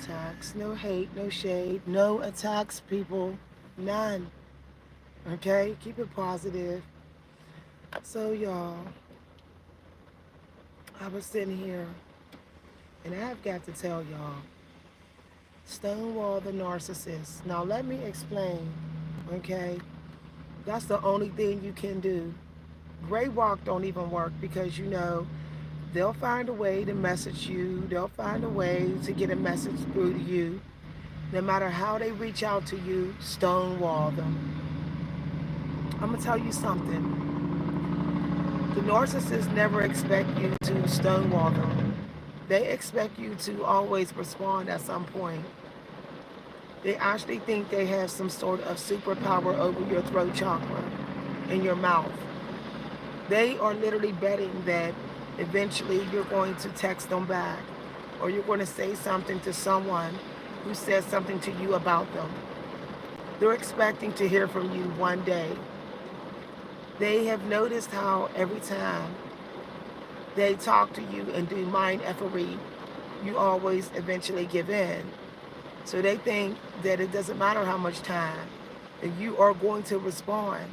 attacks, no hate, no shade, no attacks, people. None. Okay? Keep it positive. So, y'all, I was sitting here and I've got to tell y'all Stonewall the narcissist. Now, let me explain. Okay? That's the only thing you can do. Gray walk don't even work because they'll find a way to message you. They'll find a way to get a message through to you. No matter how they reach out to you, stonewall them. I'm going to tell you something. The narcissists never expect you to stonewall them. They expect you to always respond at some point. They actually think they have some sort of superpower over your throat chakra in your mouth. They are literally betting that eventually you're going to text them back or you're going to say something to someone who says something to you about them. They're expecting to hear from you one day. They have noticed how every time they talk to you and do mind effery, you always eventually give in. So they think that it doesn't matter how much time, that you are going to respond.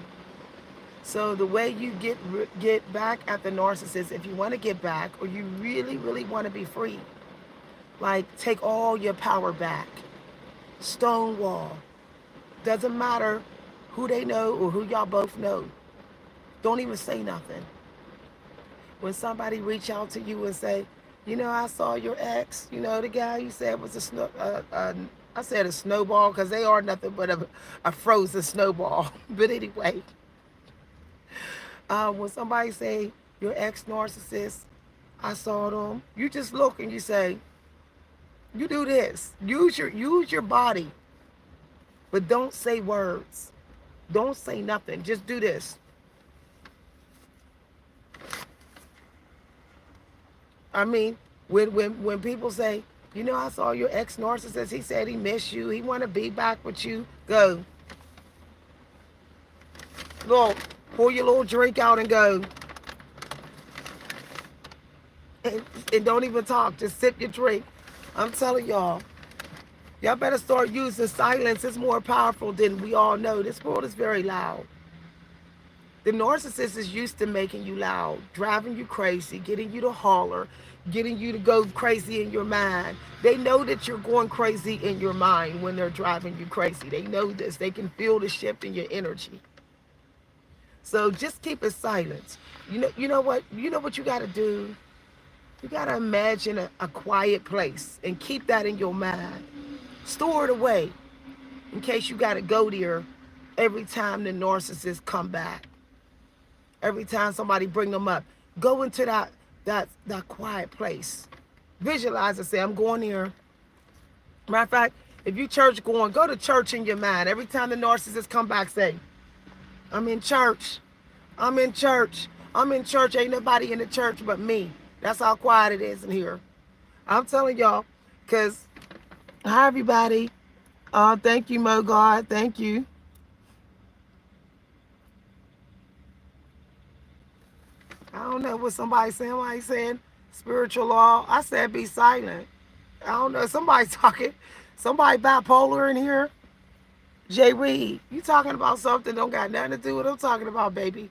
So the way you get back at the narcissist, if you want to get back or you really, really want to be free, like take all your power back, stonewall. Doesn't matter who they know or who y'all both know. Don't even say nothing. When somebody reach out to you and say, I saw your ex, the guy you said was I said a snowball because they are nothing but a frozen snowball. But anyway, when somebody say your ex-narcissist, I saw them, you just look and you say, you do this. Use your body. But don't say words. Don't say nothing. Just do this. I mean, when people say, I saw your ex-narcissist, he said he missed you, he want to be back with you, go. Look, pour your little drink out and go. And don't even talk, just sip your drink. I'm telling y'all better start using silence. It's more powerful than we all know. This world is very loud. The narcissist is used to making you loud, driving you crazy, getting you to holler, getting you to go crazy in your mind. They know that you're going crazy in your mind when they're driving you crazy. They know this. They can feel the shift in your energy. So just keep it silent. You know what you got to do? You got to imagine a quiet place and keep that in your mind. Store it away in case you got to go there every time the narcissists come back. Every time somebody bring them up, go into that quiet place. Visualize and say, I'm going here. Matter of fact, if you church going, go to church in your mind. Every time the narcissists come back, say, I'm in church. I'm in church. I'm in church. Ain't nobody in the church but me. That's how quiet it is in here. I'm telling y'all, because, hi, everybody. Thank you, Mo God. Thank you. I don't know what somebody's saying. Somebody saying spiritual law. I said be silent. I don't know. Somebody's talking. Somebody bipolar in here. Jay Reed, you talking about something don't got nothing to do with what I'm talking about, baby.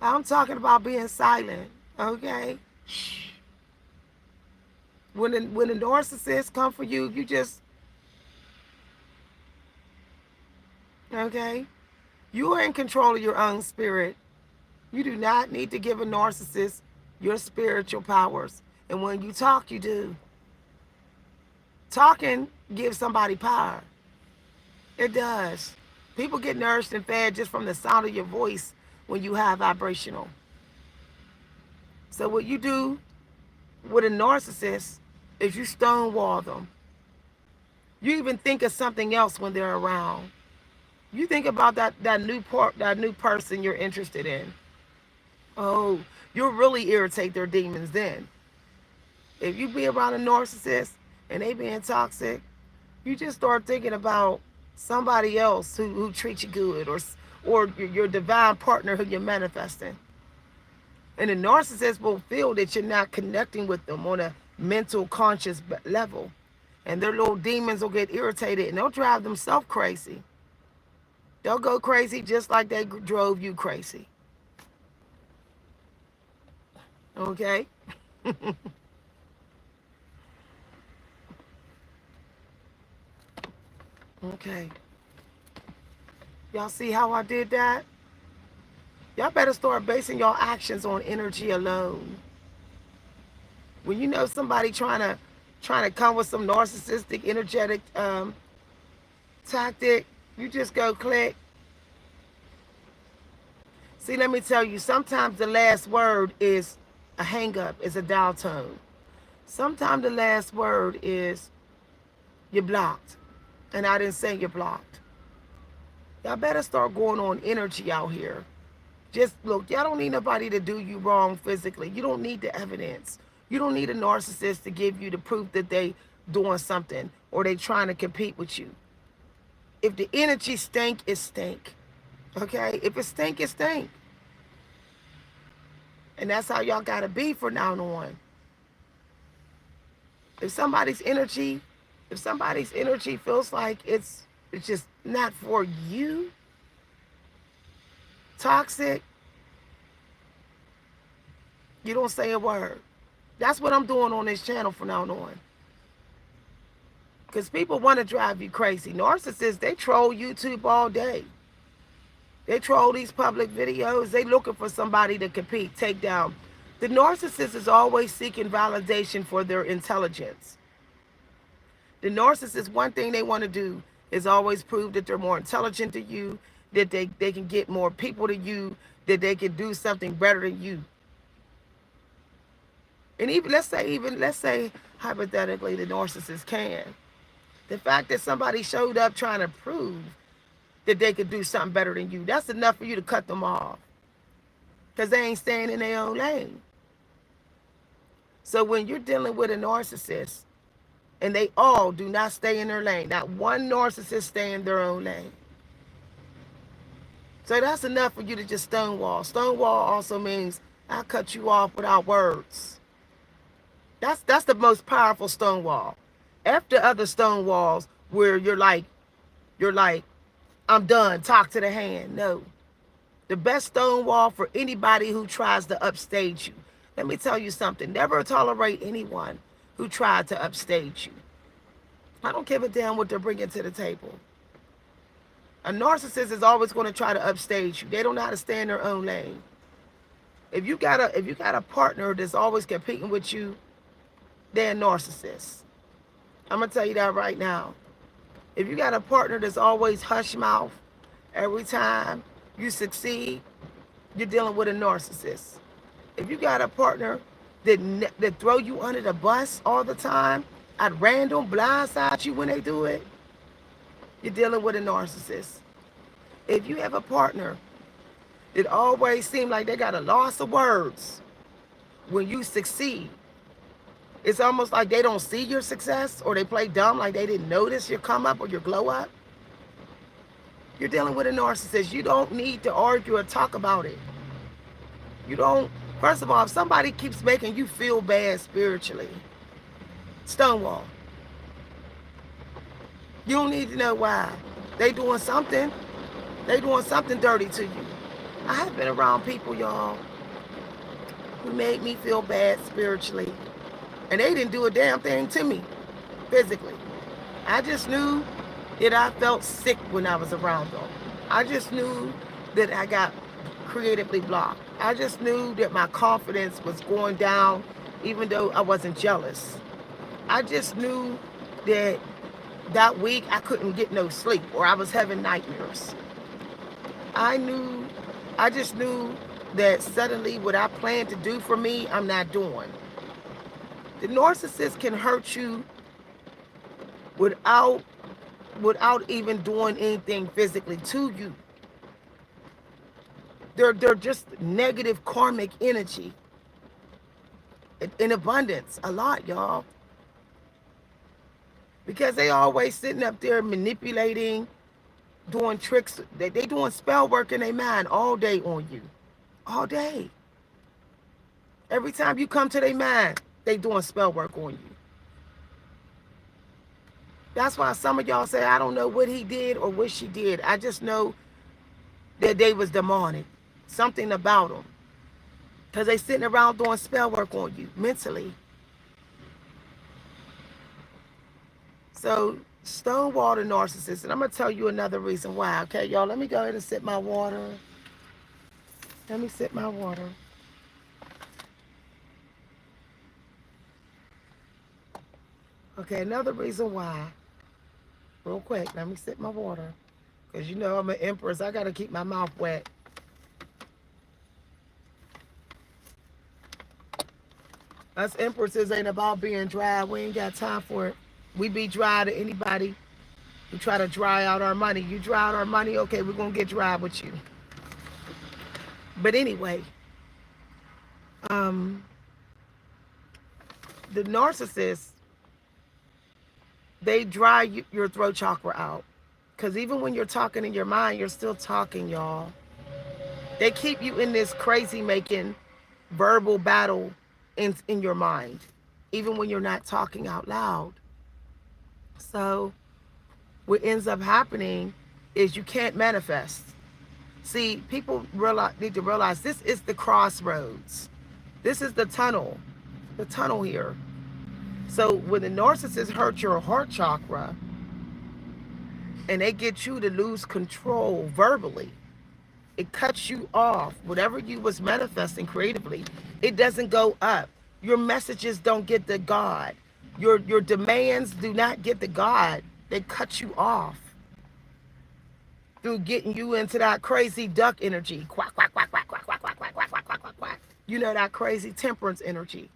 I'm talking about being silent. Okay? Shh. When the narcissists come for you, you just, okay? You are in control of your own spirit. You do not need to give a narcissist your spiritual powers. And when you talk, you do. Talking gives somebody power. It does. People get nourished and fed just from the sound of your voice when you have vibrational. So what you do with a narcissist is you stonewall them. You even think of something else when they're around. You think about that new person you're interested in. Oh, you'll really irritate their demons then. If you be around a narcissist and they being toxic, you just start thinking about somebody else who treats you good, or your divine partner who you're manifesting. And the narcissist will feel that you're not connecting with them on a mental conscious level. And their little demons will get irritated and they'll drive themselves crazy. They'll go crazy just like they drove you crazy. Okay? Okay. Y'all see how I did that? Y'all better start basing your actions on energy alone. When you know somebody trying to come with some narcissistic, energetic tactic, you just go click. See, let me tell you, sometimes the last word is a hang up, is a dial tone. Sometimes the last word is you're blocked. And I didn't say you're blocked. Y'all better start going on energy out here. Just look, y'all don't need nobody to do you wrong physically. You don't need the evidence. You don't need a narcissist to give you the proof that they doing something or they trying to compete with you. If the energy stink, it stink. Okay? If it stink, it stink. And that's how y'all gotta be from now on. If somebody's energy feels like it's just not for you, toxic, you don't say a word. That's what I'm doing on this channel from now on. Because people want to drive you crazy. Narcissists, they troll YouTube all day. They troll these public videos. They looking for somebody to compete, take down. The narcissist is always seeking validation for their intelligence. The narcissist, one thing they want to do is always prove that they're more intelligent than you, that they can get more people to you, that they can do something better than you. And even let's say hypothetically the narcissist can. The fact that somebody showed up trying to prove that they could do something better than you, that's enough for you to cut them off. Because they ain't staying in their own lane. So when you're dealing with a narcissist, and they all do not stay in their lane, not one narcissist stay in their own lane. So that's enough for you to just stonewall. Stonewall also means I cut you off without words. That's the most powerful stonewall. After other stonewalls where you're like, I'm done, talk to the hand. No. The best stonewall for anybody who tries to upstage you. Let me tell you something. Never tolerate anyone who tried to upstage you. I don't give a damn what they're bringing to the table. A narcissist is always going to try to upstage you. They don't know how to stay in their own lane. If you got a partner that's always competing with you, they're a narcissist. I'm gonna tell you that right now. If you got a partner that's always hush mouth every time you succeed, you're dealing with a narcissist. If you got a partner that throw you under the bus all the time, at random, blindside you when they do it, you're dealing with a narcissist. If you have a partner that always seems like they got a loss of words when you succeed, it's almost like they don't see your success, or they play dumb like they didn't notice your come up or your glow up, you're dealing with a narcissist. You don't need to argue or talk about it. You don't. First of all, if somebody keeps making you feel bad spiritually, stonewall. You don't need to know why. They doing something. They doing something dirty to you. I have been around people, y'all, who made me feel bad spiritually. And they didn't do a damn thing to me physically. I just knew that I felt sick when I was around them. I just knew that I got creatively blocked. I just knew that my confidence was going down even though I wasn't jealous. I just knew that that week I couldn't get no sleep, or I was having nightmares. I just knew that suddenly what I planned to do for me, I'm not doing. The narcissist can hurt you without even doing anything physically to you. They're just negative karmic energy in abundance, a lot, y'all. Because they always sitting up there manipulating, doing tricks. They doing spell work in their mind all day on you. All day. Every time you come to their mind, they doing spell work on you. That's why some of y'all say, I don't know what he did or what she did. I just know that they was demonic. Something about them. Because they sitting around doing spell work on you mentally. So Stonewall the narcissist. And I'm going to tell you another reason why. Okay, y'all, let me go ahead and sip my water. Let me sip my water. Okay, another reason why. Real quick, let me sip my water. Because you know I'm an empress. I got to keep my mouth wet. Us empresses ain't about being dry. We ain't got time for it. We be dry to anybody who try to dry out our money. You dry out our money, okay, we're going to get dry with you. But anyway, the narcissists, they dry your throat chakra out. Because even when you're talking in your mind, you're still talking, y'all. They keep you in this crazy making verbal battle in your mind, even when you're not talking out loud. So what ends up happening is you can't manifest. See, people need to realize this is the crossroads. This is the tunnel here. So when the narcissist hurt your heart chakra and they get you to lose control verbally, it cuts you off. Whatever you was manifesting creatively, it doesn't go up. Your messages don't get to God. Your demands do not get to God. They cut you off through getting you into that crazy duck energy. Quack, quack, quack, quack, quack, quack, quack, quack, quack, quack, quack, quack, quack. You know, that crazy temperance energy.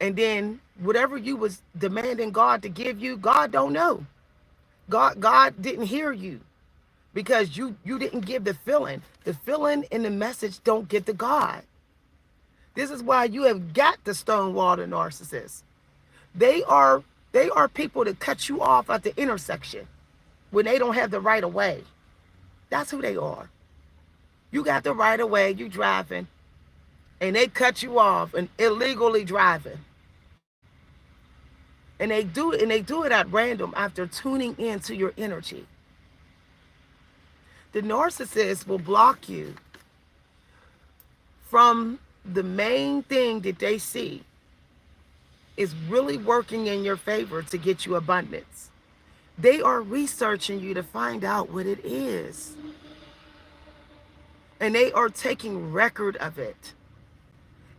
And then whatever you was demanding God to give you, God don't know. God didn't hear you because you didn't give the feeling. The feeling and the message don't get to God. This is why you have got to stonewall the narcissist. They are people that cut you off at the intersection when they don't have the right of way. That's who they are. You got the right of way, you driving, and they cut you off and illegally driving. And they do it at random after tuning into your energy. The narcissist will block you from the main thing that they see is really working in your favor to get you abundance. They are researching you to find out what it is. And they are taking record of it.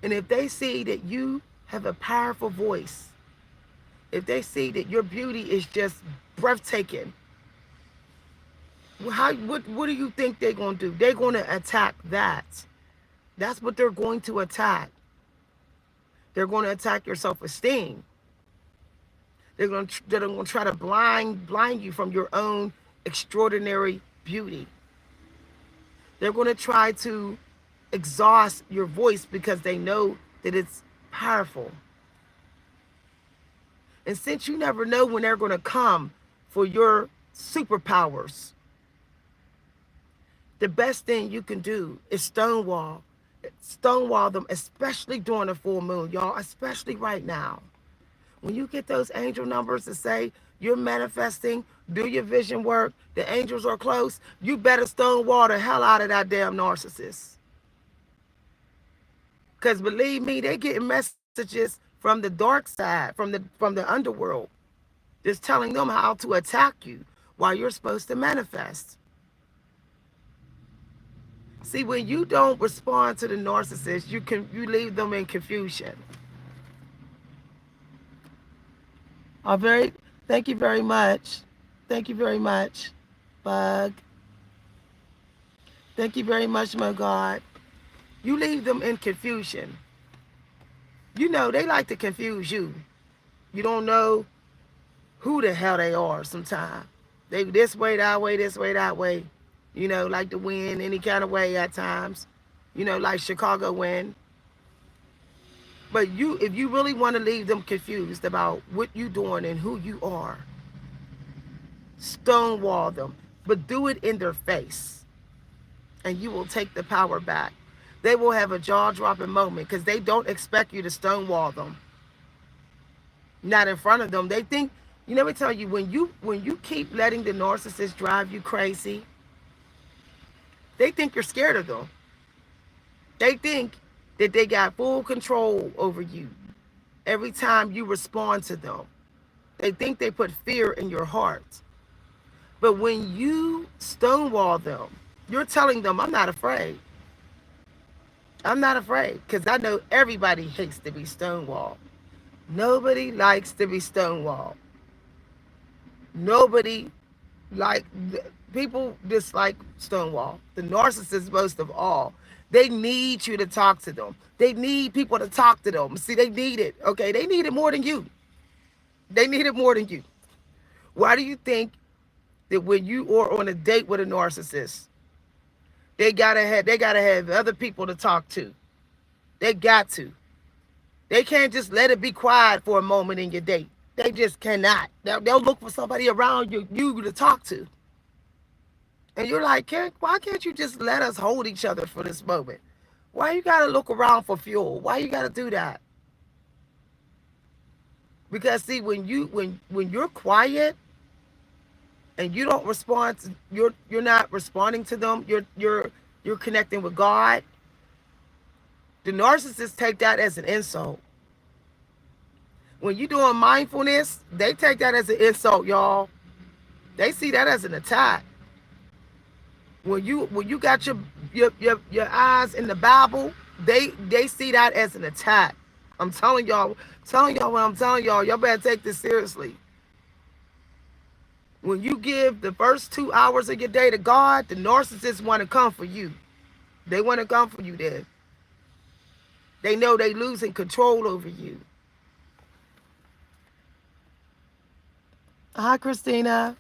And if they see that you have a powerful voice, if they see that your beauty is just breathtaking, what do you think they're going to do? They're going to attack that. That's what they're going to attack. They're going to attack your self-esteem. They're going to try to blind you from your own extraordinary beauty. They're going to try to exhaust your voice because they know that it's powerful. And since you never know when they're going to come for your superpowers, the best thing you can do is stonewall them, especially during a full moon, y'all, especially right now. When you get those angel numbers that say you're manifesting, do your vision work, the angels are close, you better stonewall the hell out of that damn narcissist. Because believe me, they're getting messages from the dark side, from the underworld, just telling them how to attack you while you're supposed to manifest. See, when you don't respond to the narcissist, you leave them in confusion. Thank you very much. Thank you very much, Bug. Thank you very much, my God. You leave them in confusion. You know, they like to confuse you. You don't know who the hell they are sometimes. They this way, that way, this way, that way. You know, like to win any kind of way at times. You know, like Chicago win. But if you really want to leave them confused about what you're doing and who you are, stonewall them. But do it in their face. And you will take the power back. They will have a jaw-dropping moment because they don't expect you to stonewall them. Not in front of them. They think You know, let me tell you, when you keep letting the narcissist drive you crazy, they think you're scared of them. They think that they got full control over you every time you respond to them. They think they put fear in your heart. But when you stonewall them, you're telling them, I'm not afraid. I'm not afraid, because I know everybody hates to be stonewalled. Nobody likes to be stonewalled. Nobody like, people dislike Stonewall. The narcissists most of all. They need you to talk to them. They need people to talk to them. See, they need it. Okay, they need it more than you. They need it more than you. Why do you think that when you are on a date with a narcissist, they gotta have other people to talk to? They got to. They can't just let it be quiet for a moment in your date. They just cannot. They'll look for somebody around you to talk to. And you're like, why can't you just let us hold each other for this moment? Why you gotta look around for fuel? Why you gotta do that? Because see, when you're quiet and you don't respond to, you're not responding to them, you're connecting with God. The narcissists take that as an insult. When you're doing mindfulness, they take that as an insult, y'all. They see that as an attack. When you got your eyes in the Bible, they see that as an attack. I'm telling y'all what I'm telling y'all. Y'all better take this seriously. When you give the first 2 hours of your day to God, the narcissists want to come for you. They want to come for you then. They know they losing control over you. Hi, Christina.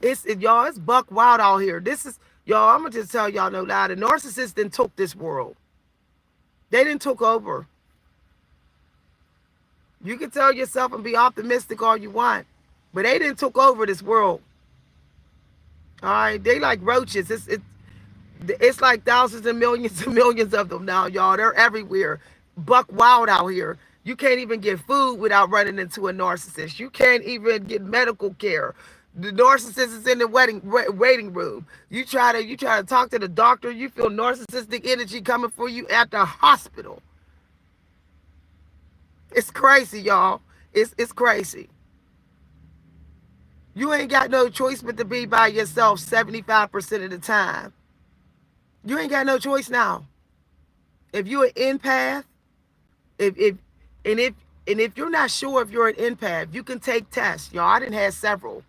Y'all, it's buck wild out here. This is, y'all, I'm gonna just tell y'all no lie. The narcissists didn't took this world. They didn't took over. You can tell yourself and be optimistic all you want, but they didn't took over this world. All right, they like roaches. It's like thousands and millions of them now, y'all. They're everywhere. Buck wild out here. You can't even get food without running into a narcissist. You can't even get medical care. The narcissist is in the waiting room. You try to talk to the doctor. You feel narcissistic energy coming for you at the hospital. It's crazy, y'all. It's crazy. You ain't got no choice but to be by yourself 75% of the time. You ain't got no choice now. If you're an empath, if you're not sure if you're an empath, you can take tests. Y'all, I done had several.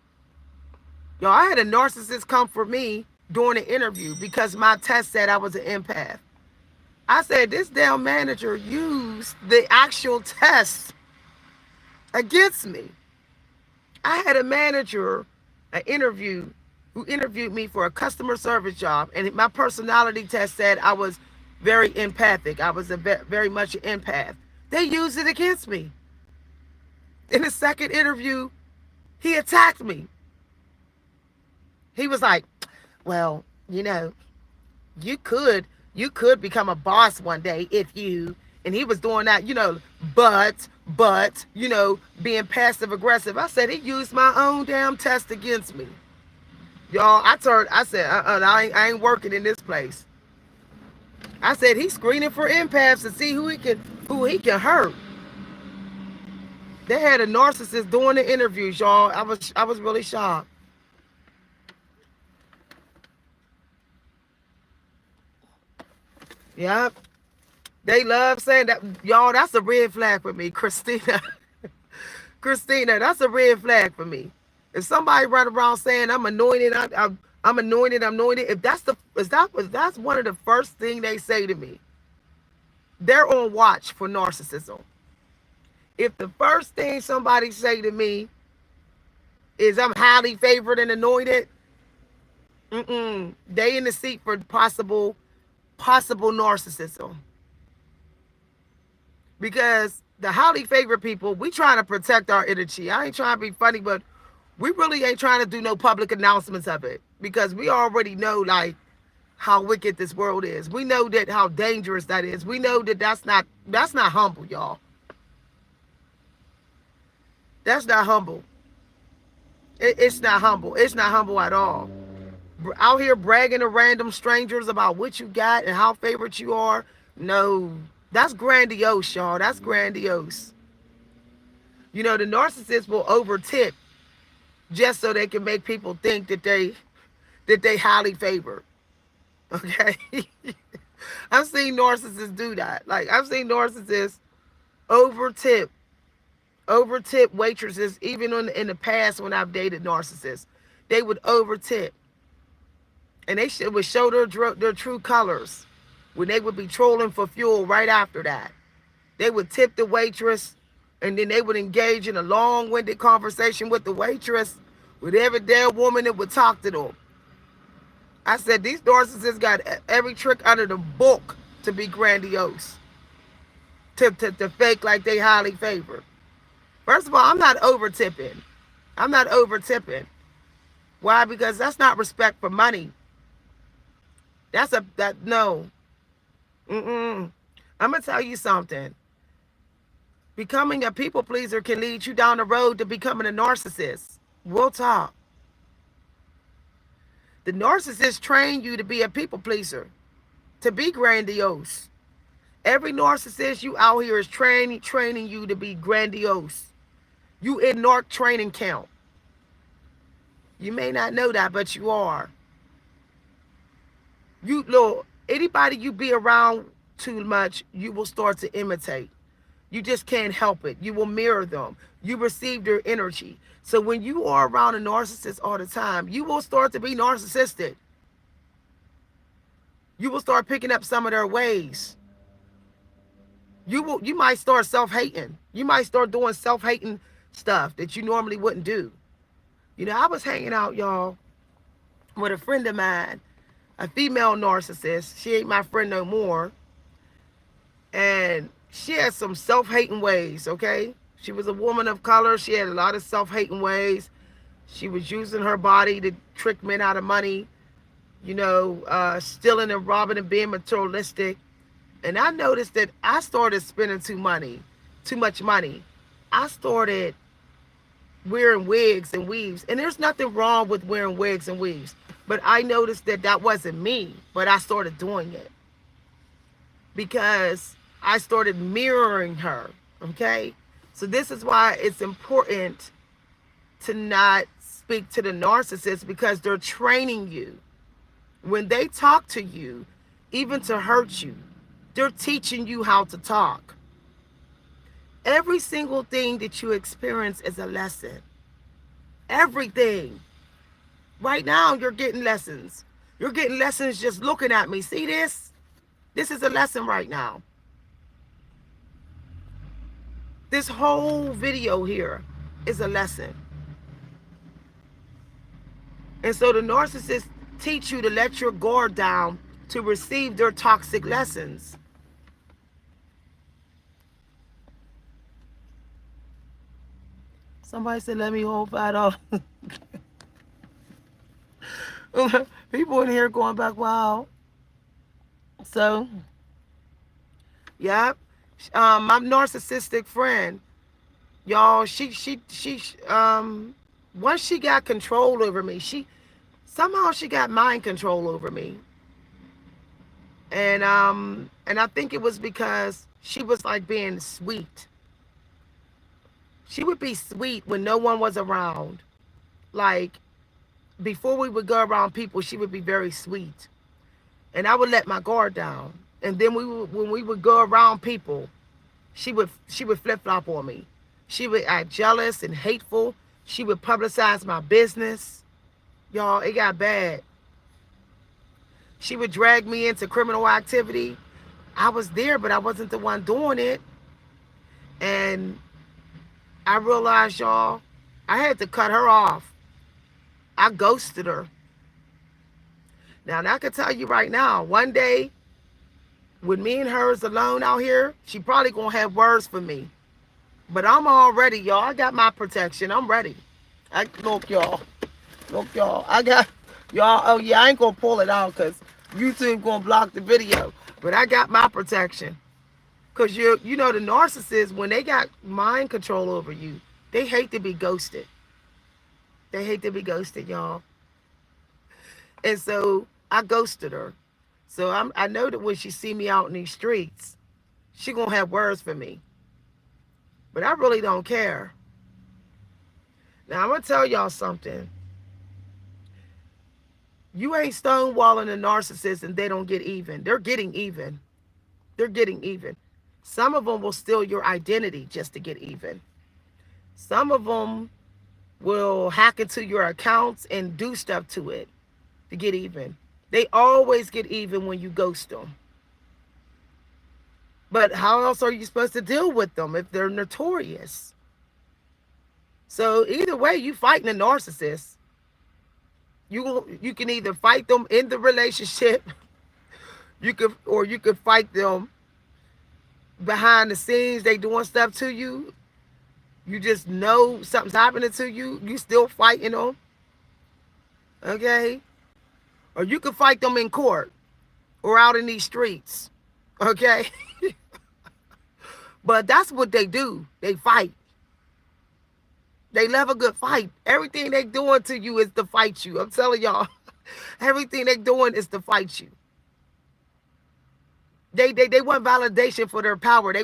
Y'all, I had a narcissist come for me during an interview because my test said I was an empath. I said, this damn manager used the actual test against me. I had a manager, who interviewed me for a customer service job, and my personality test said I was very empathic. I was very much an empath. They used it against me. In the second interview, he attacked me. He was like, well, you know, you could become a boss one day if you, and he was doing that, you know, but, you know, being passive aggressive. I said, he used my own damn test against me. Y'all, I said, I ain't working in this place. I said, he's screening for empaths to see who he can hurt. They had a narcissist doing the interviews, y'all. I was really shocked. Yep. They love saying that. Y'all, that's a red flag for me, Christina. Christina, that's a red flag for me. If somebody run around saying I'm anointed, I'm anointed, if that's one of the first thing they say to me, they're on watch for narcissism. If the first thing somebody say to me is I'm highly favored and anointed, they in the seat for possible narcissism. Because the highly favored people, we trying to protect our energy. I ain't trying to be funny, but we really ain't trying to do no public announcements of it, because we already know, like, how wicked this world is. We know that how dangerous that is. We know that that's not humble, y'all. That's not humble. It's not humble. It's not humble at all. Out here bragging to random strangers about what you got and how favorite you are. No, that's grandiose, y'all. That's grandiose. You know, the narcissist will over tip just so they can make people think that they highly favored. Okay. I've seen narcissists do that. Like, I've seen narcissists over tip waitresses, even in the past when I've dated narcissists. They would over tip. And they would show their true colors when they would be trolling for fuel right after that. They would tip the waitress, and then they would engage in a long-winded conversation with the waitress, with every damn woman that would talk to them. I said, these narcissists got every trick under the book to be grandiose, to fake like they highly favored. First of all, I'm not over tipping. I'm not over tipping. Why? Because that's not respect for money. No. I'm going to tell you something. Becoming a people pleaser can lead you down the road to becoming a narcissist. We'll talk. The narcissist train you to be a people pleaser, to be grandiose. Every narcissist you out here is training you to be grandiose. You in narc training camp. You may not know that, but you are. You look, anybody you be around too much, you will start to imitate. You just can't help it. You will mirror them. You receive their energy. So when you are around a narcissist all the time, you will start to be narcissistic. You will start picking up some of their ways. You might start self-hating. You might start doing self-hating stuff that you normally wouldn't do. You know, I was hanging out, y'all, with a friend of mine, a female narcissist. She ain't my friend no more. And she had some self-hating ways, okay? She was a woman of color. She had a lot of self-hating ways. She was using her body to trick men out of money, you know, stealing and robbing and being materialistic. And I noticed that I started spending too much money. I started wearing wigs and weaves. And there's nothing wrong with wearing wigs and weaves. But I noticed that that wasn't me. But I started doing it. Because I started mirroring her. Okay? So this is why it's important to not speak to the narcissist, because they're training you. When they talk to you, even to hurt you, they're teaching you how to talk. Every single thing that you experience is a lesson. Everything. Right now, you're getting lessons. You're getting lessons just looking at me. See this? This is a lesson right now. This whole video here is a lesson. And so the narcissists teach you to let your guard down to receive their toxic lessons. Somebody said, let me hold that off. People in here going back, wow. So, yeah. My narcissistic friend, y'all, she once she got control over me, somehow she got mind control over me. And I think it was because she was like being sweet. She would be sweet when no one was around. Like, before we would go around people, she would be very sweet. And I would let my guard down. And then when we would go around people, she would flip-flop on me. She would act jealous and hateful. She would publicize my business. Y'all, it got bad. She would drag me into criminal activity. I was there, but I wasn't the one doing it. And I realized, y'all, I had to cut her off. I ghosted her. Now, I can tell you right now, one day, with me and her is alone out here, she probably gonna have words for me. But I'm all ready, y'all. I got my protection. I'm ready. Look, y'all. I got, y'all, oh yeah, I ain't gonna pull it out because YouTube gonna block the video. But I got my protection. Because you know the narcissists, when they got mind control over you, they hate to be ghosted. They hate to be ghosted, y'all. And so I ghosted her. So I know that when she see me out in these streets, she gonna have words for me. But I really don't care. Now I'm gonna tell y'all something. You ain't stonewalling a narcissist and they don't get even. They're getting even. They're getting even. Some of them will steal your identity just to get even. Some of them will hack into your accounts and do stuff to it to get even. They always get even when you ghost them. But how else are you supposed to deal with them if they're notorious? So either way, you fighting a narcissist. You can either fight them in the relationship, you could fight them behind the scenes. They doing stuff to you. You just know something's happening to you. You still fighting them. Okay? Or you could fight them in court or out in these streets. Okay? But that's what they do. They fight. They love a good fight. Everything they doing to you is to fight you. I'm telling y'all. Everything they doing is to fight you. They want validation for their power. They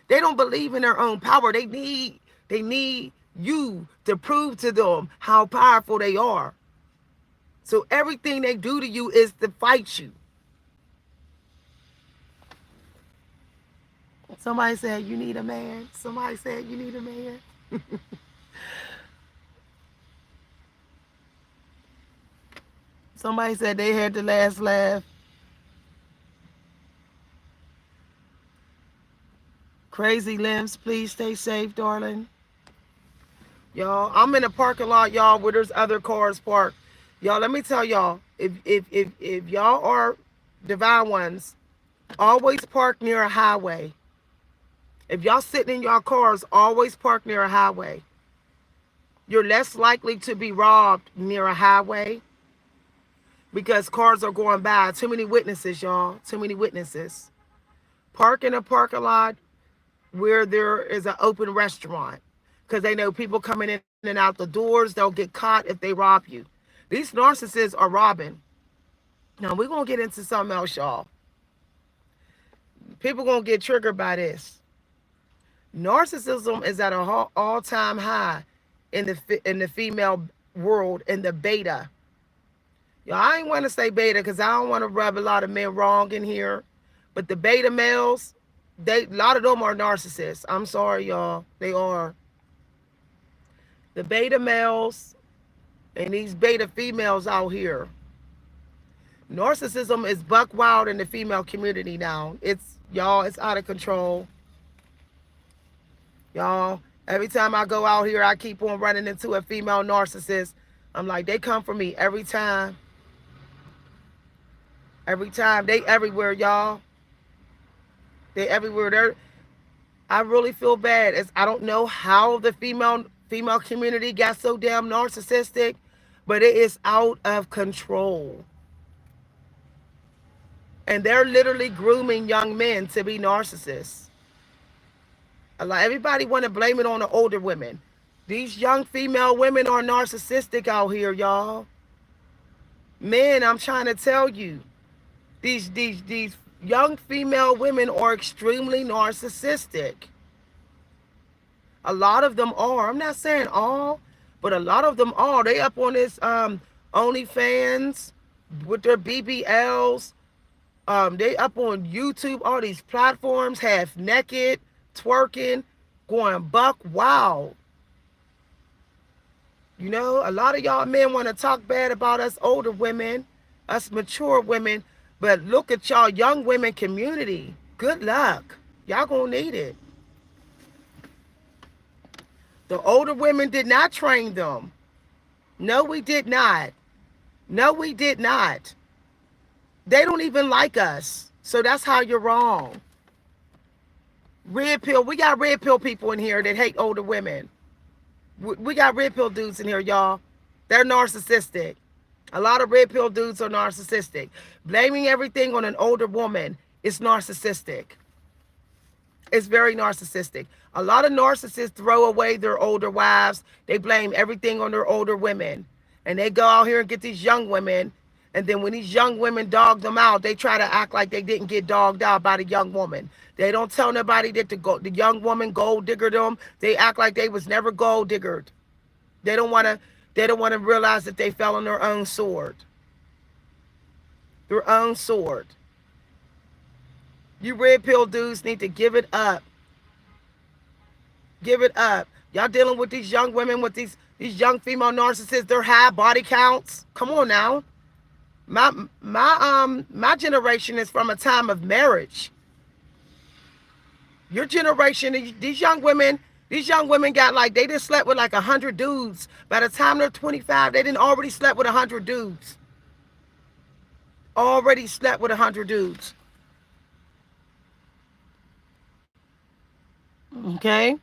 don't believe in their own power. They need you to prove to them how powerful they are. So everything they do to you is to fight you. Somebody said you need a man. Somebody said you need a man. Somebody said they had the last laugh. Crazy limbs, please stay safe, darling. Y'all, I'm in a parking lot, y'all, where there's other cars parked. Y'all, let me tell y'all, if y'all are divine ones, always park near a highway. If y'all sitting in y'all cars, always park near a highway. You're less likely to be robbed near a highway because cars are going by. Too many witnesses, y'all. Too many witnesses. Park in a parking lot where there is an open restaurant because they know people coming in and out the doors. They'll get caught if they rob you. These narcissists are robbing. Now, we're going to get into something else, y'all. People going to get triggered by this. Narcissism is at an all-time high in the female world, in the beta. Y'all, I ain't want to say beta because I don't want to rub a lot of men wrong in here. But the beta males, a lot of them are narcissists. I'm sorry, y'all. They are. The beta males and these beta females out here. Narcissism is buck wild in the female community now. It's out of control. Y'all, every time I go out here, I keep on running into a female narcissist. I'm like, they come for me every time. Every time. They everywhere, y'all. They everywhere. I really feel bad. I don't know how the female community got so damn narcissistic, but it is out of control. And they're literally grooming young men to be narcissists. Everybody want to blame it on the older women. These young female women are narcissistic out here, y'all. Men, I'm trying to tell you, these young female women are extremely narcissistic. A lot of them are. I'm not saying all, but a lot of them are. They up on this OnlyFans with their BBLs. They up on YouTube, all these platforms, half naked, twerking, going buck wild. You know, a lot of y'all men want to talk bad about us older women, us mature women, but look at y'all young women community. Good luck. Y'all gonna need it. The older women did not train them. No, we did not. No, we did not. They don't even like us. So that's how you're wrong. Red pill. We got red pill people in here that hate older women. We got red pill dudes in here, y'all. They're narcissistic. A lot of red pill dudes are narcissistic. Blaming everything on an older woman is narcissistic. It's very narcissistic. A lot of narcissists throw away their older wives. They blame everything on their older women. And they go out here and get these young women. And then when these young women dog them out, they try to act like they didn't get dogged out by the young woman. They don't tell nobody that the young woman gold diggered them. They act like they was never gold diggered. They don't want to realize that they fell on their own sword. Their own sword. You red pill dudes need to give it up. Give it up. Y'all dealing with these young women, with these young female narcissists, their high body counts. Come on now. My generation is from a time of marriage. Your generation, these young women got like, they just slept with like 100 dudes. By the time they're 25, they didn't already slept with 100 dudes. Already slept with 100 dudes. Okay?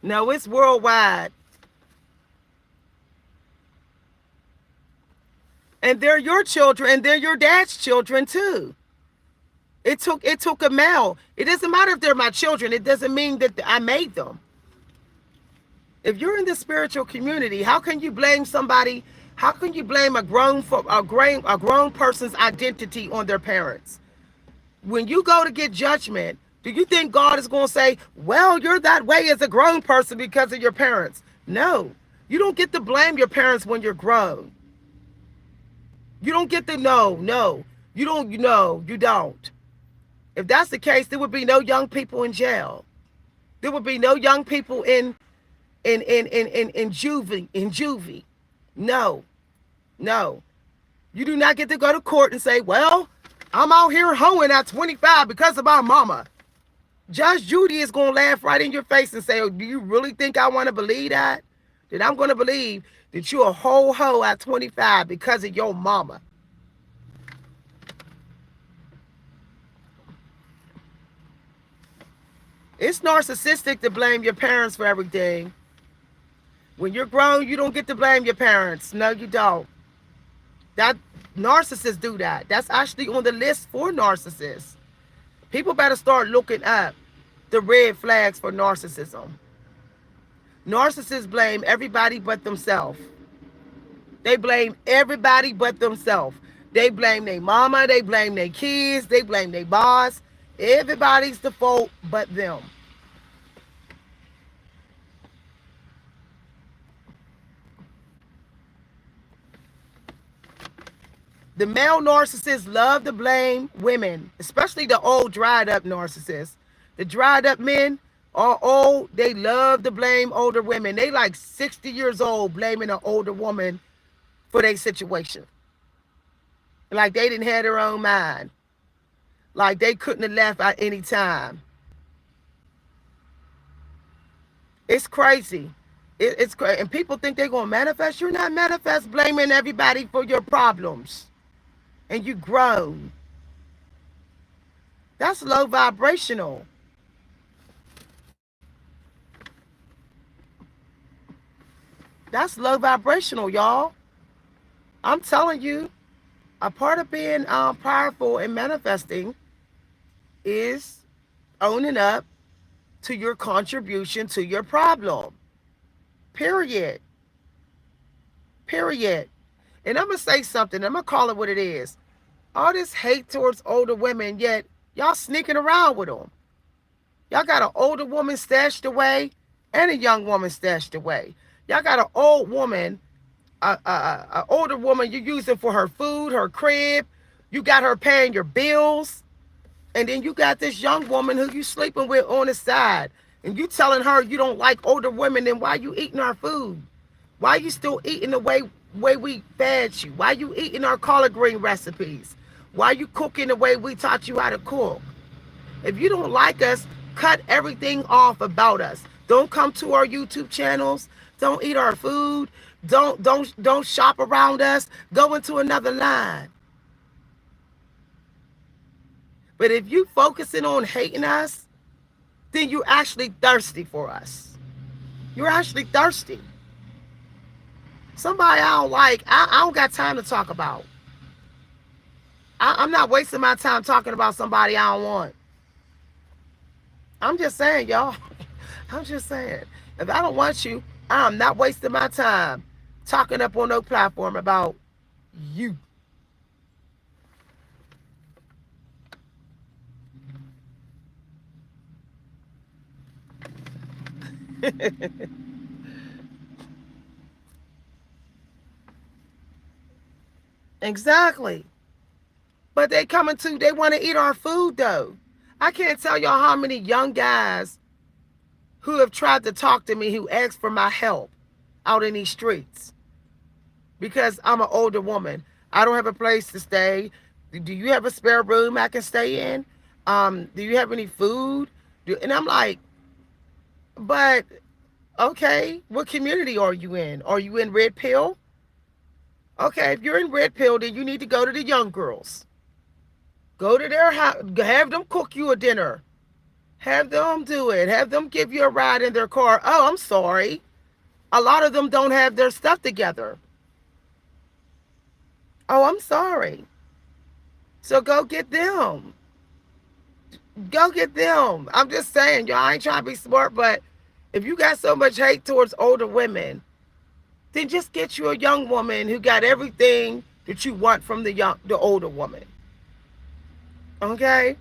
No, it's worldwide. And they're your children, and they're your dad's children too. It took a male. It doesn't matter if they're my children. It doesn't mean that I made them. If you're in the spiritual community, how can you blame somebody? How can you blame a grown person's identity on their parents? When you go to get judgment, do you think God is going to say, well, you're that way as a grown person because of your parents? No. You don't get to blame your parents when you're grown. You don't get to no. You don't. If that's the case, there would be no young people in jail. There would be no young people in juvie. No. You do not get to go to court and say, well, I'm out here hoeing at 25 because of my mama. Judge Judy is going to laugh right in your face and say, oh, do you really think I want to believe that? Then I'm going to believe that you're a whole hoe at 25 because of your mama. It's narcissistic to blame your parents for everything. When you're grown, you don't get to blame your parents. No, you don't. That narcissists do that. That's actually on the list for narcissists. People better start looking up the red flags for narcissism. Narcissists blame everybody but themselves. They blame everybody but themselves. They blame their mama, they blame their kids, they blame their boss. Everybody's the fault but them. The male narcissists love to blame women, especially the old dried up narcissists. The dried up men are old. They love to blame older women. They like 60 years old blaming an older woman for their situation. Like they didn't have their own mind. Like they couldn't have left at any time. It's crazy. It's crazy. And people think they're going to manifest. You're not manifest blaming everybody for your problems. And you grown. That's low vibrational. That's low vibrational, y'all. I'm telling you, a part of being powerful and manifesting is owning up to your contribution to your problem. Period. And I'm going to say something. I'm going to call it what it is. All this hate towards older women, yet y'all sneaking around with them. Y'all got an older woman stashed away and a young woman stashed away. Y'all got an old woman, an older woman you're using for her food, her crib. You got her paying your bills. And then you got this young woman who you sleeping with on the side. And you telling her you don't like older women, then why you eating our food? Why you still eating the way we fed you? Why you eating our collard green recipes? Why you cooking the way we taught you how to cook? If you don't like us, cut everything off about us. Don't come to our YouTube channels. Don't eat our food. Don't shop around us. Go into another line. But if you focusing on hating us, then you're actually thirsty for us. You're actually thirsty. Somebody I don't like, I don't got time to talk about. I'm not wasting my time talking about somebody I don't want. I'm just saying, y'all. I'm just saying. If I don't want you, I'm not wasting my time talking up on no platform about you. Exactly. But they coming to, they want to eat our food though. I can't tell y'all how many young guys who have tried to talk to me who asked for my help out in these streets because I'm an older woman. I don't have a place to stay. Do you have a spare room I can stay in? Do you have any food? And I'm like, but okay, what community are you in? Are you in Red Pill? Okay, if you're in Red Pill, then you need to go to the young girls. Go to their house, have them cook you a dinner. Have them do it. Have them give you a ride in their car. Oh, I'm sorry. A lot of them don't have their stuff together. Oh, I'm sorry. So go get them. Go get them. I'm just saying, y'all, I ain't trying to be smart, but if you got so much hate towards older women, then just get you a young woman who got everything that you want from the older woman. Okay?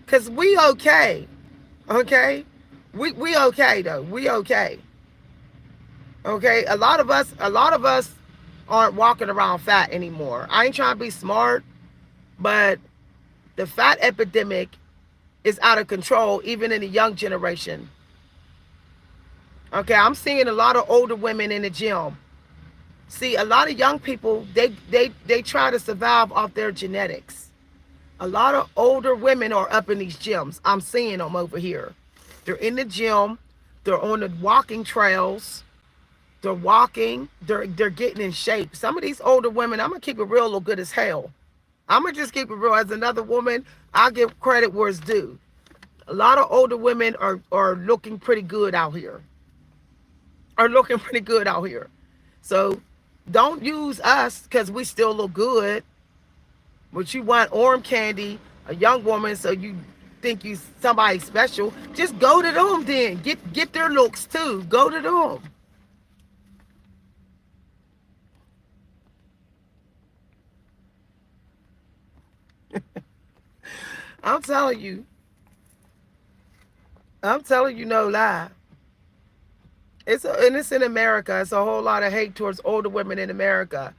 Because we okay. Okay? We okay though. We okay. Okay? A lot of us aren't walking around fat anymore. I ain't trying to be smart, but the fat epidemic is out of control even in the young generation. Okay, I'm seeing a lot of older women in the gym. See, a lot of young people, they try to survive off their genetics. A lot of older women are up in these gyms. I'm seeing them over here. They're in the gym. They're on the walking trails. They're walking. They're getting in shape. Some of these older women, I'm going to keep it real, look good as hell. I'm going to just keep it real. As another woman, I'll give credit where it's due. A lot of older women are looking pretty good out here. So don't use us because we still look good. But you want arm candy, a young woman, so you think you somebody special. Just go to them then. Get their looks too. Go to them. I'm telling you no lie. And it's in America. It's a whole lot of hate towards older women in America.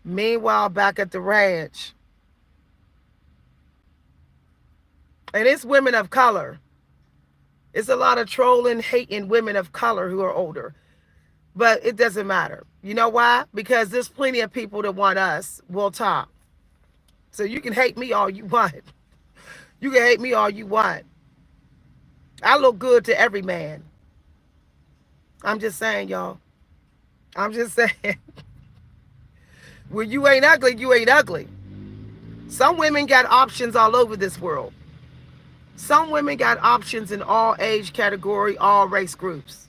Meanwhile, back at the ranch, and it's women of color. It's a lot of trolling, hating women of color who are older. But it doesn't matter. You know why? Because there's plenty of people that want us. We'll talk. So you can hate me all you want. You can hate me all you want. I look good to every man. I'm just saying, y'all. I'm just saying. When you ain't ugly, you ain't ugly. Some women got options all over this world. Some women got options in all age category, all race groups.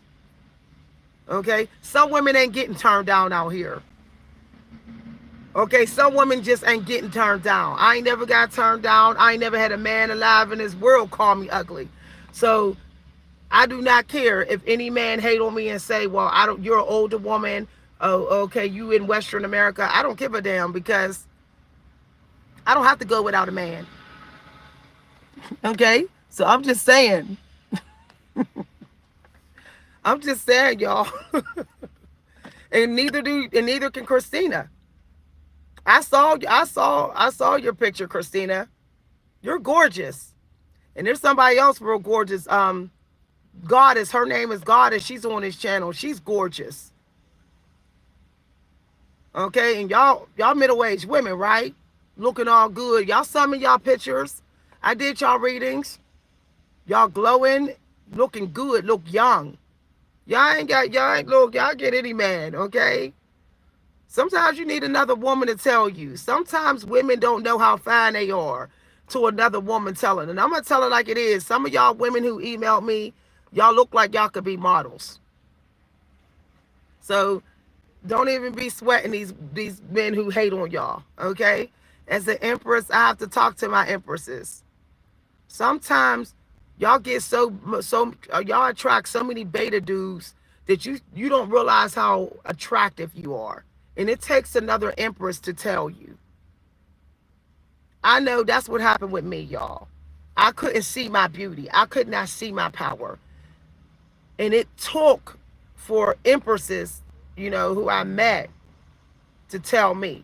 Okay? Some women ain't getting turned down out here. Okay? Some women just ain't getting turned down. I ain't never got turned down. I ain't never had a man alive in this world call me ugly. So I do not care if any man hate on me and say, well, you're an older woman. Oh, okay, you in Western America. I don't give a damn because I don't have to go without a man. Okay? So I'm just saying. I'm just saying, y'all. and neither can Christina. I saw your picture, Christina. You're gorgeous. And there's somebody else real gorgeous. Goddess, her name is Goddess. She's on his channel. She's gorgeous. Okay, and y'all middle-aged women, right? Looking all good. Y'all some of y'all pictures. I did y'all readings. Y'all glowing, looking good, look young. Y'all get any man, okay? Sometimes you need another woman to tell you. Sometimes women don't know how fine they are to another woman telling. And I'm going to tell it like it is. Some of y'all women who emailed me, y'all look like y'all could be models. So Don't even be sweating these men who hate on y'all, okay? As an empress, I have to talk to my empresses. Sometimes y'all get y'all attract so many beta dudes that you don't realize how attractive you are. And it takes another empress to tell you. I know that's what happened with me, y'all. I couldn't see my beauty. I could not see my power. And it took for empresses, who I met to tell me,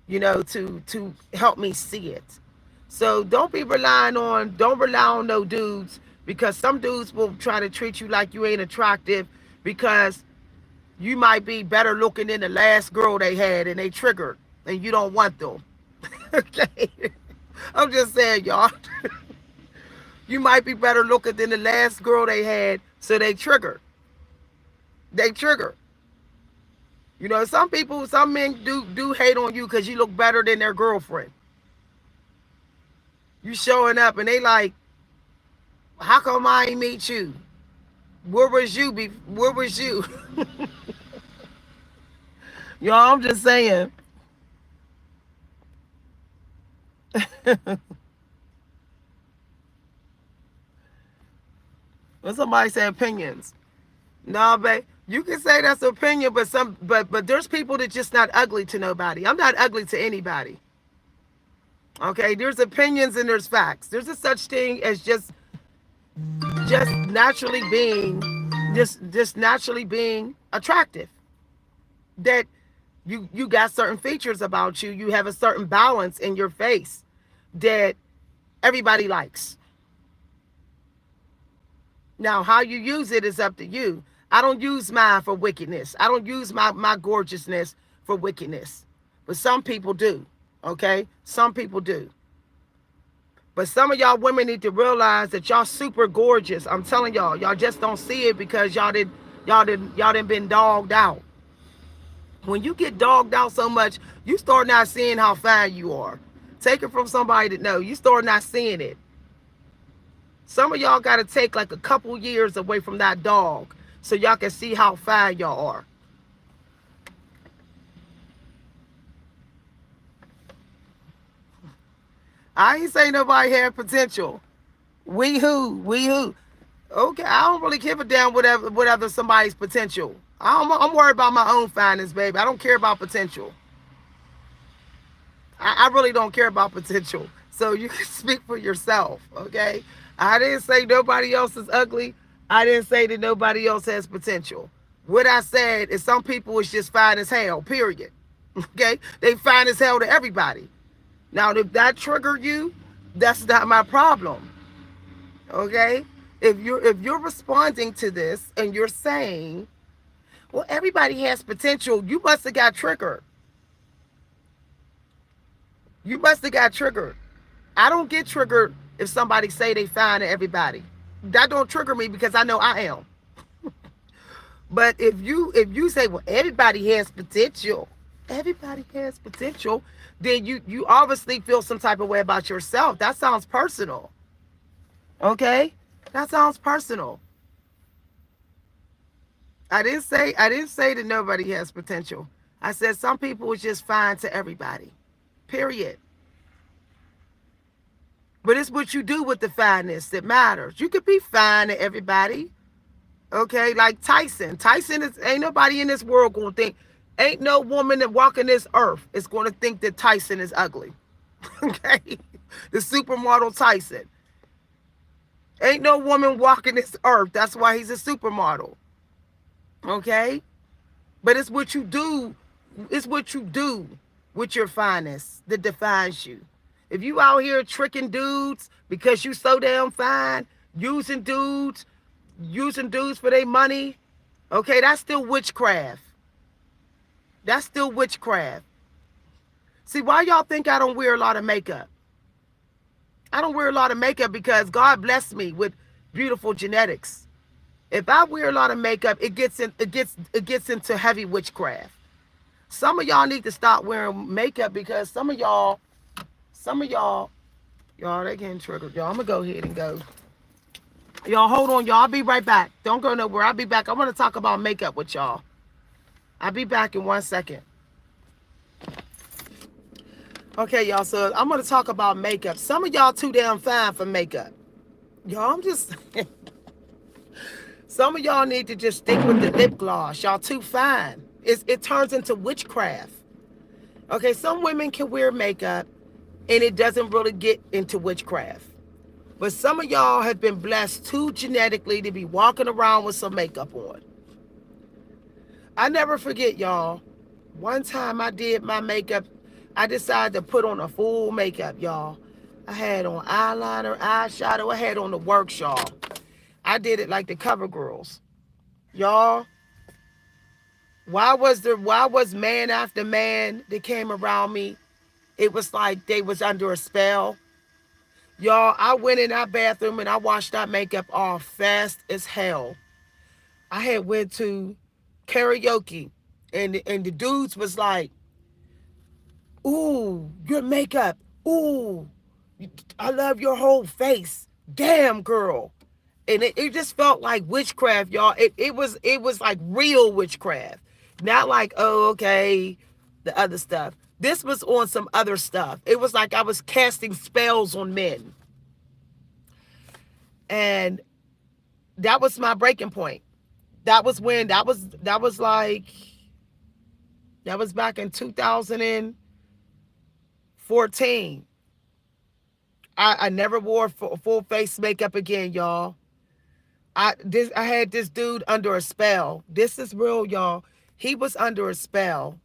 to help me see it. So don't rely on no dudes, because some dudes will try to treat you like you ain't attractive because you might be better looking than the last girl they had and they triggered and you don't want them. Okay. I'm just saying, y'all. You might be better looking than the last girl they had, so they trigger. They trigger. Some men do hate on you because you look better than their girlfriend. You showing up and they like, how come I ain't meet you? Where was you? Where was you? Y'all, I'm just saying. When somebody say opinions, no, babe, you can say that's opinion, but there's people that just not ugly to nobody. I'm not ugly to anybody. Okay, there's opinions and there's facts. There's a such thing as just naturally being just naturally being attractive. That you got certain features about you. You have a certain balance in your face that everybody likes. Now, how you use it is up to you. I don't use mine for wickedness. I don't use my gorgeousness for wickedness. But some people do. Okay? Some people do. But some of y'all women need to realize that y'all super gorgeous. I'm telling y'all just don't see it because y'all didn't been dogged out. When you get dogged out so much, you start not seeing how fine you are. Take it from somebody that know. You start not seeing it. Some of y'all got to take like a couple years away from that dog so y'all can see how fine y'all are. I ain't say nobody had potential. We who. Okay, I don't really give a damn whatever somebody's potential. I'm worried about my own finance, baby. I don't care about potential. I really don't care about potential. So you can speak for yourself, okay? I didn't say nobody else is ugly. I didn't say that nobody else has potential. What I said is some people is just fine as hell, period. Okay? They fine as hell to everybody. Now, if that trigger you, that's not my problem. Okay? If you're responding to this and you're saying, well, everybody has potential, you must have got triggered. You must have got triggered. I don't get triggered if somebody say they fine to everybody. That don't trigger me because I know I am. But if you say, well, everybody has potential, then you obviously feel some type of way about yourself. That sounds personal. Okay? That sounds personal. I didn't say that nobody has potential. I said some people is just fine to everybody. Period. But it's what you do with the fineness that matters. You could be fine to everybody. Okay, like Tyson. Ain't nobody in this world gonna think, ain't no woman that walking this earth is gonna think that Tyson is ugly. Okay? The supermodel Tyson. Ain't no woman walking this earth. That's why he's a supermodel. Okay? But it's what you do. It's what you do with your fineness that defines you. If you out here tricking dudes because you so damn fine, using dudes for their money, okay, that's still witchcraft. That's still witchcraft. See, why y'all think I don't wear a lot of makeup? I don't wear a lot of makeup because God blessed me with beautiful genetics. If I wear a lot of makeup, it gets into heavy witchcraft. Some of y'all need to stop wearing makeup because some of y'all, they getting triggered. Y'all, I'm gonna go ahead and go. Y'all, hold on, y'all. I'll be right back. Don't go nowhere. I'll be back. I want to talk about makeup with y'all. I'll be back in 1 second. Okay, y'all, so I'm going to talk about makeup. Some of y'all too damn fine for makeup. Y'all, I'm just... Some of y'all need to just stick with the lip gloss. Y'all too fine. It turns into witchcraft. Okay, some women can wear makeup and it doesn't really get into witchcraft. But some of y'all have been blessed too genetically to be walking around with some makeup on. I never forget, y'all. One time I did my makeup, I decided to put on a full makeup, y'all. I had on eyeliner, eyeshadow, I had on the works, y'all. I did it like the cover girls. Y'all, why was man after man that came around me? It was like they was under a spell. Y'all, I went in that bathroom and I washed that makeup off fast as hell. I had went to karaoke and the dudes was like, ooh, your makeup. Ooh, I love your whole face. Damn, girl. And it just felt like witchcraft, y'all. It was like real witchcraft. Not like, oh, okay, the other stuff. This was on some other stuff. It was like I was casting spells on men. And that was my breaking point. That was back in 2014. I never wore full face makeup again, y'all. I had this dude under a spell. This is real, y'all. He was under a spell.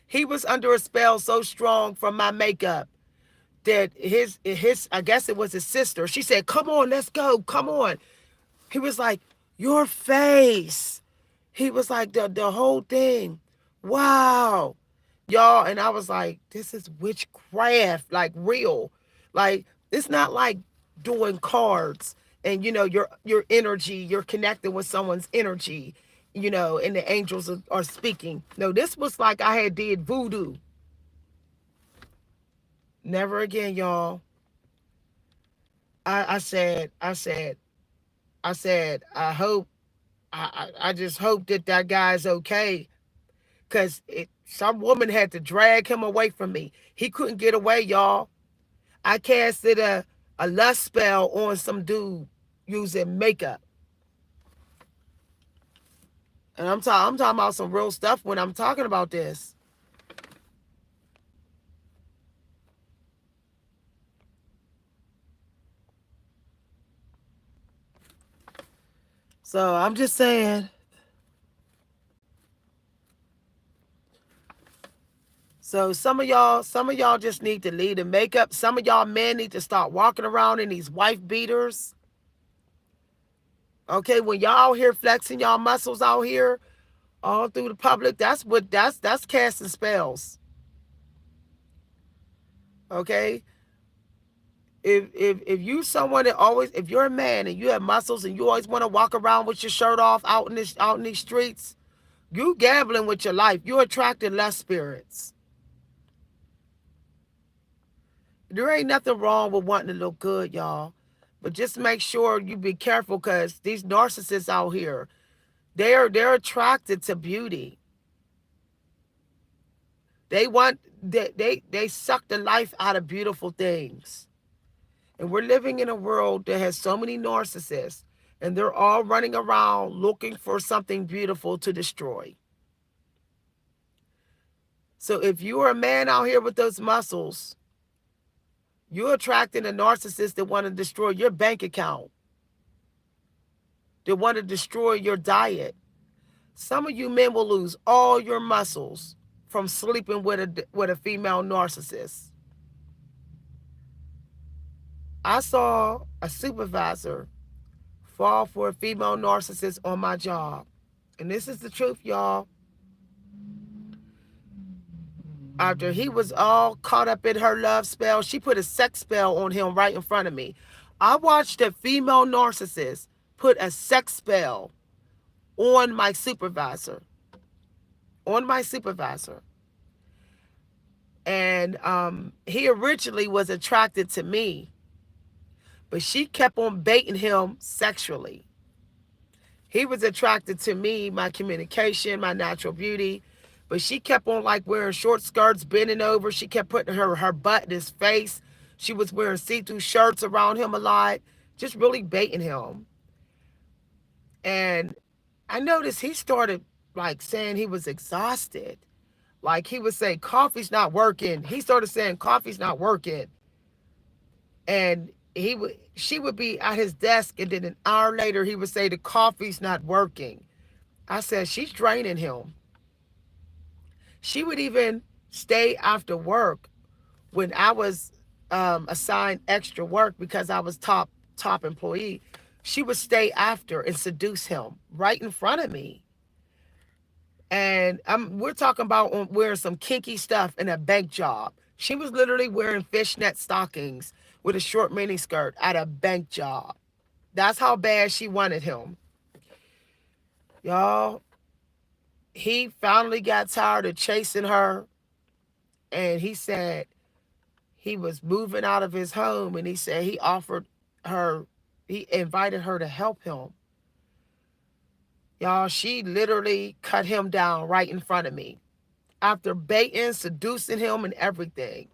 He was under a spell so strong from my makeup that his I guess it was his sister. She said, "Come on, let's go. Come on." He was like, "Your face." He was like the whole thing. Wow. Y'all, and I was like, this is witchcraft, like real. Like, it's not like doing cards and your energy, you're connecting with someone's energy, and the angels are speaking. No, this was like I had did voodoo. Never again, y'all. I said, I just hope that guy's okay. Because some woman had to drag him away from me. He couldn't get away, y'all. I casted a lust spell on some dude using makeup. And I'm talking about some real stuff when I'm talking about this. So I'm just saying. So some of y'all just need to leave the makeup. Some of y'all men need to start walking around in these wife beaters. Okay, when y'all out here flexing y'all muscles out here all through the public, that's casting spells. Okay? If you someone that always, if you're a man and you have muscles and you always want to walk around with your shirt off out in these streets, you gambling with your life. You're attracting less spirits. There ain't nothing wrong with wanting to look good, y'all. But just make sure you be careful, because these narcissists out here, they're attracted to beauty. They suck the life out of beautiful things. And we're living in a world that has so many narcissists, and they're all running around looking for something beautiful to destroy. So if you are a man out here with those muscles, you're attracting a narcissist that want to destroy your bank account. They want to destroy your diet. Some of you men will lose all your muscles from sleeping with a female narcissist. I saw a supervisor fall for a female narcissist on my job. And this is the truth, y'all. After he was all caught up in her love spell, she put a sex spell on him right in front of me. I watched a female narcissist put a sex spell on my supervisor. On my supervisor. And he originally was attracted to me, but she kept on baiting him sexually. He was attracted to me, my communication, my natural beauty. But she kept on like wearing short skirts, bending over. She kept putting her butt in his face. She was wearing see-through shirts around him a lot, just really baiting him. And I noticed he started like saying he was exhausted. Like he would say, coffee's not working. He started saying coffee's not working. And she would be at his desk, and then an hour later he would say the coffee's not working. I said, she's draining him. She would even stay after work when I was assigned extra work because I was top employee. She would stay after and seduce him right in front of me. And we're talking about wearing some kinky stuff in a bank job. She was literally wearing fishnet stockings with a short mini skirt at a bank job. That's how bad she wanted him. Y'all, he finally got tired of chasing her, and he said he was moving out of his home, and he said he invited her to help him. Y'all, she literally cut him down right in front of me. After baiting, seducing him and everything,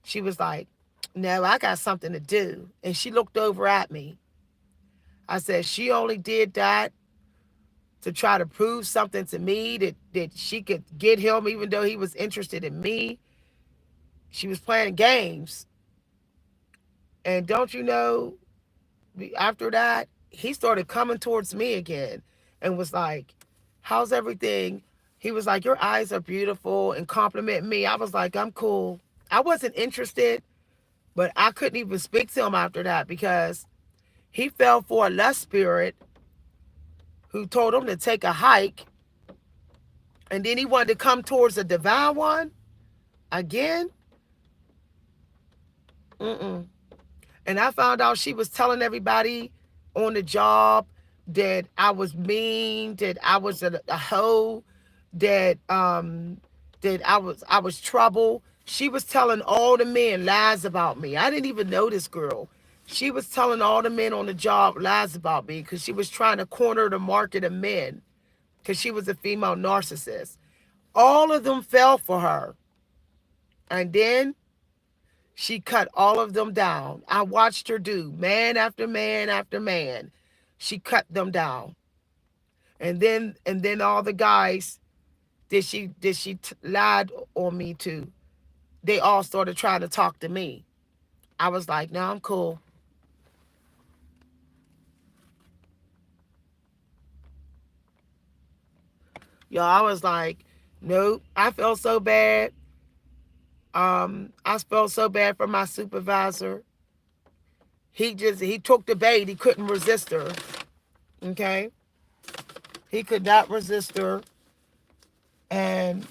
she was like, no, I got something to do. And she looked over at me. I said, she only did that to try to prove something to me, that she could get him even though he was interested in me. She was playing games. And don't you know, after that, he started coming towards me again and was like, how's everything? He was like, your eyes are beautiful, and compliment me. I was like, I'm cool. I wasn't interested, but I couldn't even speak to him after that because he fell for a lust spirit who told him to take a hike, and then he wanted to come towards the divine one again. And I found out she was telling everybody on the job that I was mean, that I was a hoe, that I was trouble. She was telling all the men lies about me. I didn't even know this girl. She was telling all the men on the job lies about me because she was trying to corner the market of men because she was a female narcissist. All of them fell for her. And then she cut all of them down. I watched her do man after man after man. She cut them down. And then all the guys that she lied on me to, they all started trying to talk to me. I was like, no, I'm cool. Y'all, I was like, nope. I felt so bad. I felt so bad for my supervisor. He took the bait. He couldn't resist her. Okay? He could not resist her. And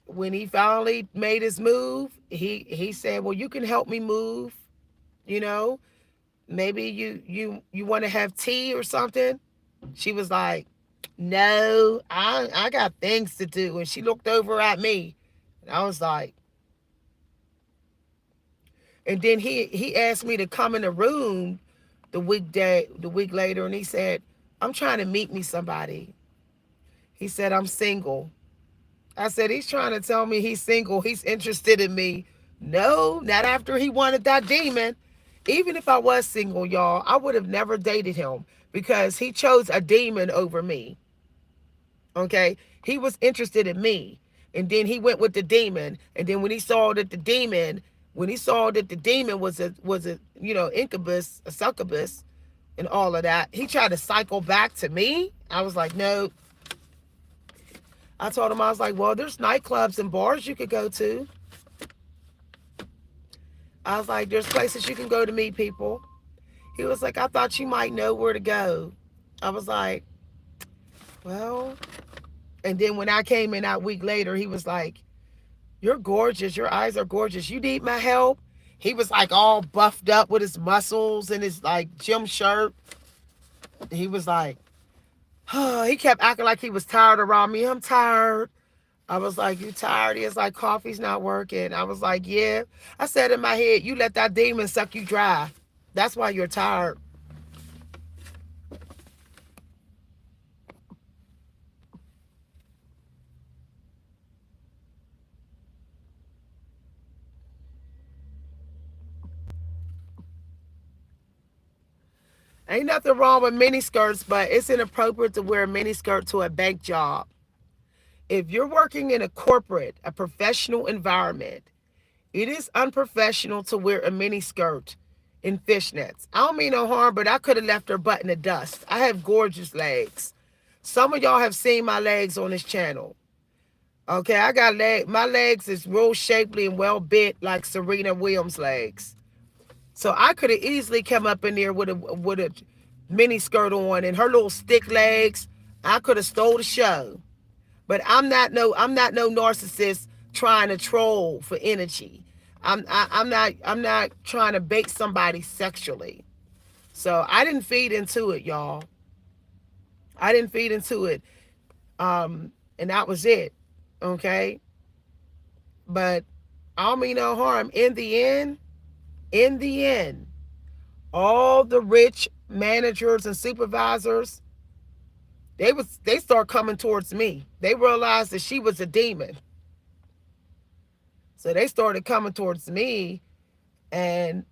when he finally made his move, he said, well, you can help me move. You know, maybe you want to have tea or something. She was like, no, I got things to do. And she looked over at me. And I was like, and then he asked me to come in the room the week later, and he said, I'm trying to meet me somebody. He said, I'm single. I said, he's trying to tell me he's single. He's interested in me. No, not after he wanted that demon. Even if I was single, y'all, I would have never dated him because he chose a demon over me. Okay? He was interested in me. And then he went with the demon. And then when he saw that the demon was a incubus, a succubus, and all of that, he tried to cycle back to me. I was like, no. I told him, I was like, well, there's nightclubs and bars you could go to. I was like, there's places you can go to meet people. He was like, I thought you might know where to go. I was like, well. And then when I came in that week later, he was like, you're gorgeous. Your eyes are gorgeous. You need my help? He was like all buffed up with his muscles and his like gym shirt. He was like, he kept acting like he was tired around me. I'm tired. I was like, you tired? He was like, coffee's not working. I was like, yeah. I said in my head, you let that demon suck you dry. That's why you're tired. Ain't nothing wrong with mini skirts, but it's inappropriate to wear a mini skirt to a bank job. If you're working in a corporate, a professional environment, it is unprofessional to wear a mini skirt in fishnets. I don't mean no harm, but I could have left her butt in the dust. I have gorgeous legs. Some of y'all have seen my legs on this channel. Okay, I got my legs is real shapely and well bit like Serena Williams' legs. So I could have easily come up in there with a mini skirt on and her little stick legs. I could have stole the show. But I'm not no narcissist trying to troll for energy. I'm not trying to bait somebody sexually. So I didn't feed into it, y'all. I didn't feed into it. And that was it. Okay? But I don't mean no harm. In the end, all the rich managers and supervisors, they start coming towards me. They realized that she was a demon. So they started coming towards me, and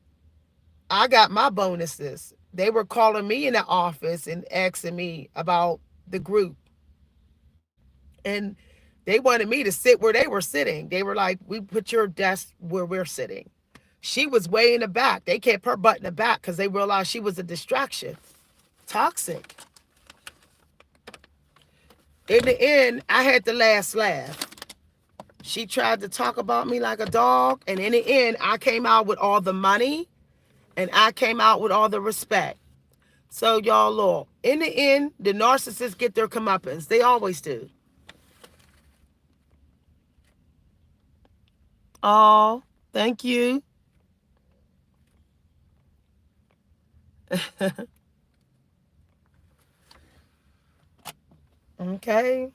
I got my bonuses. They were calling me in the office and asking me about the group. And they wanted me to sit where they were sitting. They were like, we put your desk where we're sitting. She was way in the back. They kept her butt in the back because they realized she was a distraction. Toxic. In the end, I had the last laugh. She tried to talk about me like a dog, and in the end, I came out with all the money, and I came out with all the respect. So y'all look, in the end, the narcissists get their comeuppance. They always do. Oh, thank you. Okay.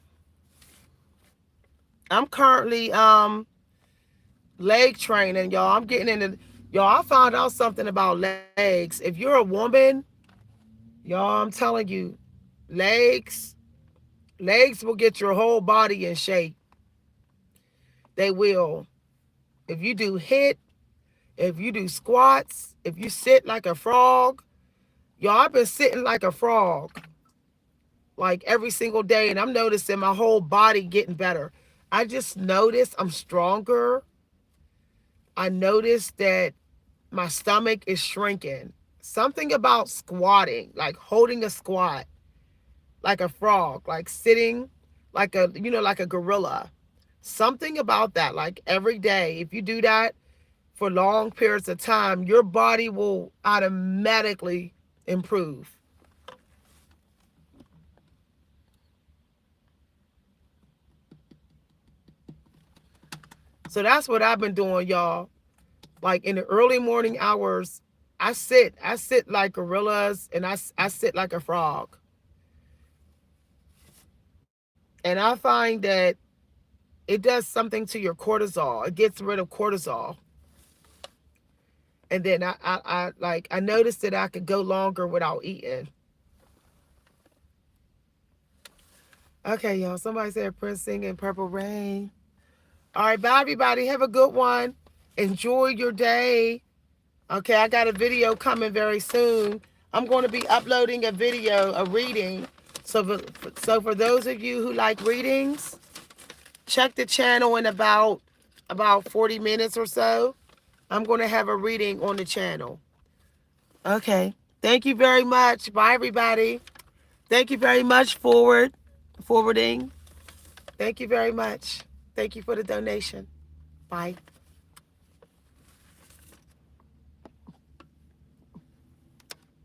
I'm currently leg training, y'all. I'm getting into y'all. I found out something about legs. If you're a woman, y'all, I'm telling you, legs will get your whole body in shape. They will. If you do HIIT, if you do squats, if you sit like a frog, y'all, I've been sitting like a frog like every single day, and I'm noticing my whole body getting better. I just noticed I'm stronger. I noticed that my stomach is shrinking. Something about squatting, like holding a squat, like a frog, like sitting like like a gorilla. Something about that, like every day, if you do that for long periods of time, your body will automatically improve. So that's what I've been doing, y'all. Like in the early morning hours, I sit like gorillas, and I sit like a frog. And I find that it does something to your cortisol. It gets rid of cortisol. And then I noticed that I could go longer without eating. Okay, y'all. Somebody said Prince singing Purple Rain. All right, bye, everybody. Have a good one. Enjoy your day. Okay, I got a video coming very soon. I'm going to be uploading a video, a reading. So for those of you who like readings, check the channel in about 40 minutes or so. I'm going to have a reading on the channel. Okay. Thank you very much. Bye, everybody. Thank you very much, forwarding. Thank you very much. Thank you for the donation. Bye.